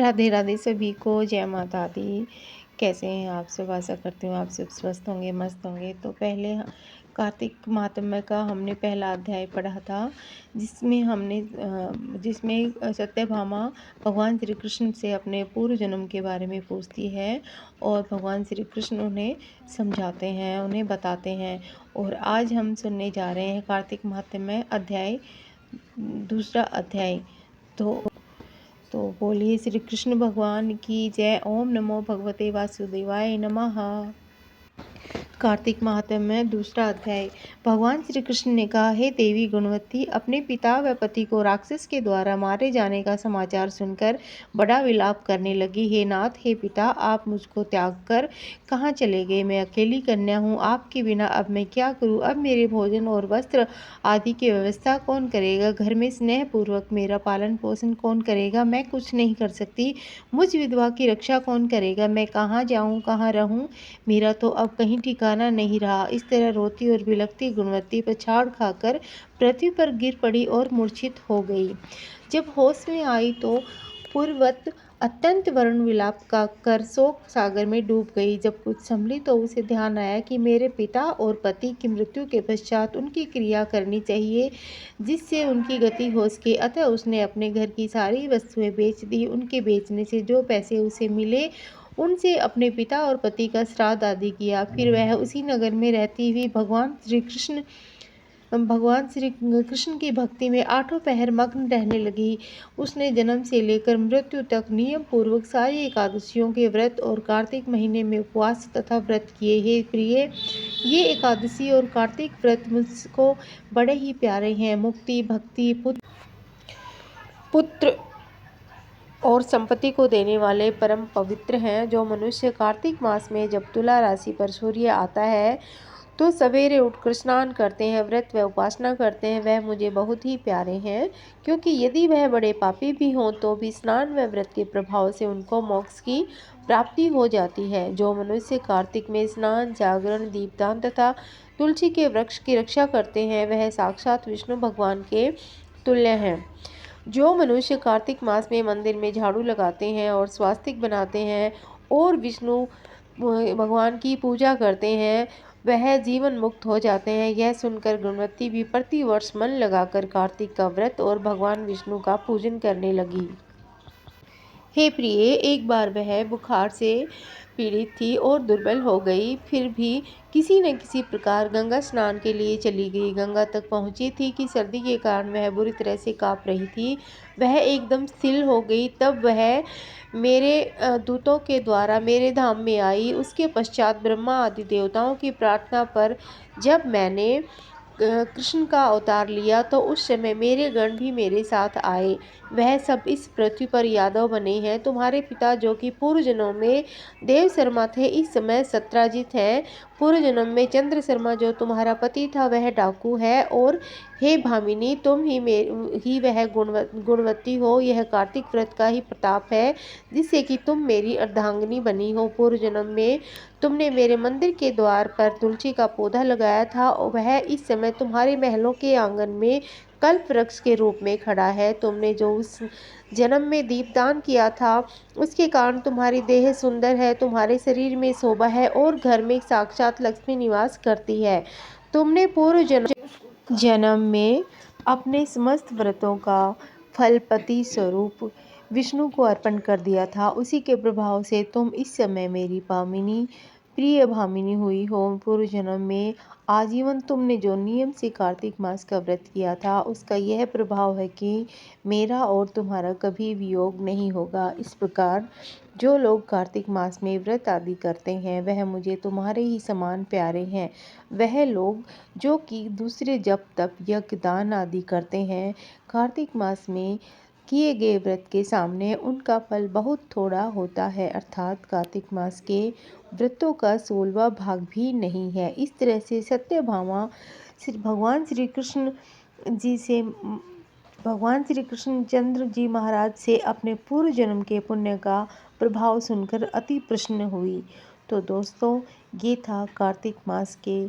राधे राधे सभी को, जय माता दी। कैसे हैं आप सब? आशा करती हूँ आप सब स्वस्थ होंगे, मस्त होंगे। तो पहले कार्तिक माहात्म्य का हमने पहला अध्याय पढ़ा था, जिसमें सत्यभामा भगवान श्री कृष्ण से अपने पूर्व जन्म के बारे में पूछती है और भगवान श्री कृष्ण उन्हें समझाते हैं, उन्हें बताते हैं। और आज हम सुनने जा रहे हैं कार्तिक माहात्म्य अध्याय, दूसरा अध्याय। तो बोलिए श्री कृष्ण भगवान की जय। ओम नमो भगवते वासुदेवाय नमः। कार्तिक माहात्म्य दूसरा अध्याय। भगवान श्री कृष्ण ने कहा, हे देवी गुणवती, अपने पिता व पति को राक्षस के द्वारा मारे जाने का समाचार सुनकर बड़ा विलाप करने लगी। हे नाथ, हे पिता, आप मुझको त्याग कर कहाँ चले गए? मैं अकेली कन्या हूँ, आपके बिना अब मैं क्या करूँ? अब मेरे भोजन और वस्त्र आदि की व्यवस्था कौन करेगा? घर में स्नेह पूर्वक मेरा पालन पोषण कौन करेगा? मैं कुछ नहीं कर सकती। मुझ विधवा की रक्षा कौन करेगा? मैं कहाँ जाऊँ, कहाँ रहूँ? मेरा तो अब कहीं ठिकाना नहीं रहा। इस तरह रोती और बिलखती गुणवती पछाड़ खाकर पृथ्वी पर गिर पड़ी और मूर्छित हो गई। जब होश में आई तो पूर्ववत अत्यंत वरुण विलाप का कर शोक सागर में डूब गई। जब कुछ संभली तो उसे ध्यान आया कि मेरे पिता और पति की मृत्यु के पश्चात उनकी क्रिया करनी चाहिए, जिससे उनकी गति हो सके। अतः उसने अपने घर की सारी वस्तुएं बेच दी। उनके बेचने से जो पैसे उसे मिले उनसे अपने पिता और पति का श्राद्ध आदि किया। फिर वह उसी नगर में रहती हुई भगवान श्री कृष्ण की भक्ति में आठों पहर मग्न रहने लगी। उसने जन्म से लेकर मृत्यु तक नियम पूर्वक सारी एकादशियों के व्रत और कार्तिक महीने में उपवास तथा व्रत किए। हे प्रिय, ये एकादशी और कार्तिक व्रत मुझको बड़े ही प्यारे हैं। मुक्ति, भक्ति, पुत्र और संपत्ति को देने वाले परम पवित्र हैं। जो मनुष्य कार्तिक मास में जब तुला राशि पर सूर्य आता है तो सवेरे उठकर स्नान करते हैं, व्रत व उपासना करते हैं, वह मुझे बहुत ही प्यारे हैं। क्योंकि यदि वह बड़े पापी भी हों तो भी स्नान व व्रत के प्रभाव से उनको मोक्ष की प्राप्ति हो जाती है। जो मनुष्य कार्तिक में स्नान, जागरण, दीपदान तथा तुलसी के वृक्ष की रक्षा करते हैं, वह साक्षात विष्णु भगवान के तुल्य हैं। जो मनुष्य कार्तिक मास में मंदिर में झाड़ू लगाते हैं और स्वास्तिक बनाते हैं और विष्णु भगवान की पूजा करते हैं, वह जीवन मुक्त हो जाते हैं। यह सुनकर गुणवती भी प्रतिवर्ष मन लगाकर कार्तिक का व्रत और भगवान विष्णु का पूजन करने लगी। हे प्रिय, एक बार वह बुखार से पीड़ित थी और दुर्बल हो गई, फिर भी किसी न किसी प्रकार गंगा स्नान के लिए चली गई। गंगा तक पहुंची थी कि सर्दी के कारण वह बुरी तरह से कांप रही थी। वह एकदम स्थिर हो गई। तब वह मेरे दूतों के द्वारा मेरे धाम में आई। उसके पश्चात ब्रह्मा आदि देवताओं की प्रार्थना पर जब मैंने कृष्ण का अवतार लिया तो उस समय मेरे गण भी मेरे साथ आए। वह सब इस पृथ्वी पर यादव बने हैं। तुम्हारे पिता जो कि पूर्व जन्म में देव शर्मा थे, इस समय सत्राजित हैं। पूर्व जन्म में चंद्र शर्मा जो तुम्हारा पति था, वह डाकू है। और हे भामिनी, तुम ही वह गुणवती हो। यह कार्तिक व्रत का ही प्रताप है जिससे कि तुम मेरी अर्धांगिनी बनी हो। पूर्व जन्म में तुमने मेरे मंदिर के द्वार पर तुलसी का पौधा लगाया था और वह इस समय तुम्हारे महलों के आंगन में कल्प वृक्ष के रूप में खड़ा है। तुमने जो उस जन्म में दीपदान किया था, उसके कारण तुम्हारी देह सुंदर है, तुम्हारे शरीर में शोभा है और घर में साक्षात लक्ष्मी निवास करती है। तुमने पूर्व जन्म में अपने समस्त व्रतों का फल पति स्वरूप विष्णु को अर्पण कर दिया था। उसी के प्रभाव से तुम इस समय मेरी प्रिय भामिनी हुई हो। पूर्व जन्म में आजीवन तुमने जो नियम से कार्तिक मास का व्रत किया था, उसका यह प्रभाव है कि मेरा और तुम्हारा कभी वियोग नहीं होगा। इस प्रकार जो लोग कार्तिक मास में व्रत आदि करते हैं, वह मुझे तुम्हारे ही समान प्यारे हैं। वह लोग जो कि दूसरे जप तप यज्ञ दान आदि करते हैं, कार्तिक मास में किए गए व्रत के सामने उनका फल बहुत थोड़ा होता है, अर्थात कार्तिक मास के व्रतों का 16वां भाग भी नहीं है। इस तरह से सत्यभामा भगवान श्री कृष्ण चंद्र जी महाराज से अपने पूर्व जन्म के पुण्य का प्रभाव सुनकर अति प्रसन्न हुई। तो दोस्तों, ये था कार्तिक मास के